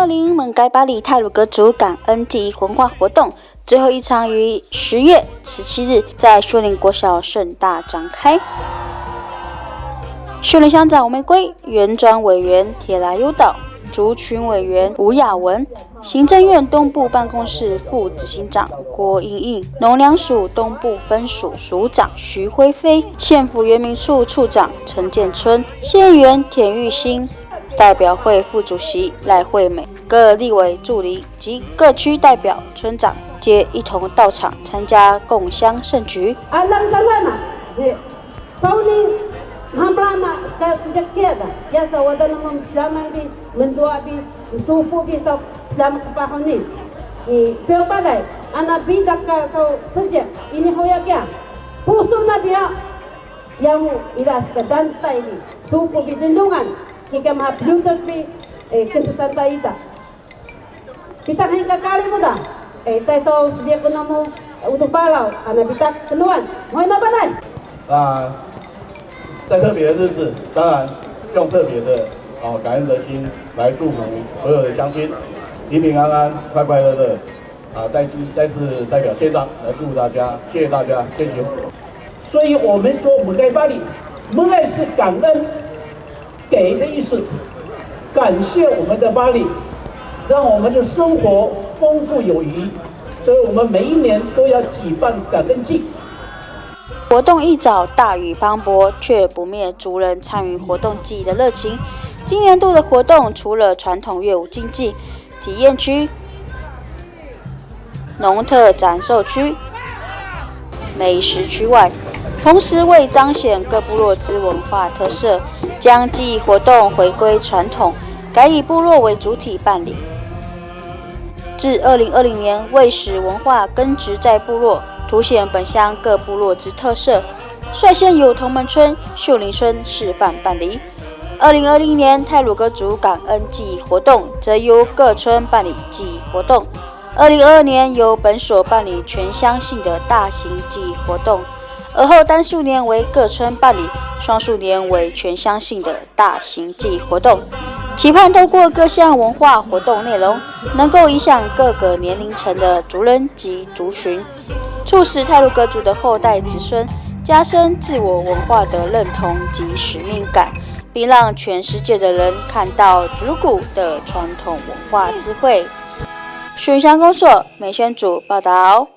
2020蒙盖巴里太鲁阁族感恩祭文化活动最后一场于10月17日在秀林国小盛大展开。秀林乡长吴玫瑰、原专委员铁来优岛、族群委员吴雅文、行政院东部办公室副执行长郭英英、农粮署东部分署署长徐辉飞、县府原民处处长陈建春、县议员田玉兴、代表会副主席赖惠美、各立委助理及各区代表村长皆一同到场参加共襄盛举。Hambrana sejak tiada ya sawada namun zaman bi mendua bi supu bi sa dalam kepahon ni so padai ana bi dakka so sejak ini hoya kya pusuna dia yang ida ska dantai bi supu bi lindungan hingga ma bluntut bi kentesanta ida kita hingga kali muda tai so sedia kunamu untuk balau ana bitak kenuan hoy na padai 在特别的日子，当然用特别的感恩的心来祝福所有的乡亲平平安安、快快乐乐。再次代表县长来祝福大家，谢谢大家，谢谢。所以我们说蒙盖巴里，蒙盖是感恩给的意思，感谢我们的巴里，让我们的生活丰富有余。所以我们每一年都要举办感恩祭。活动一早大雨磅礴，却不灭族人参与活动记忆的热情。今年度的活动除了传统乐舞竞技、体验区、农特展售区、美食区外，同时为彰显各部落之文化特色，将记忆活动回归传统，改以部落为主体办理。自2020年为使文化根植在部落，凸显本乡各部落之特色，率先由同门村、秀林村示范办理。2020年太鲁阁族感恩记忆活动，则由各村办理记忆活动。2022年由本所办理全乡性的大型记忆活动，而后单数年为各村办理，双数年为全乡性的大型记忆活动。期盼透过各项文化活动内容，能够影响各个年龄层的族人及族群，促使太鲁阁族的后代子孙加深自我文化的认同及使命感，并让全世界的人看到鲁古的传统文化智慧。讯乡公所美宣组报道。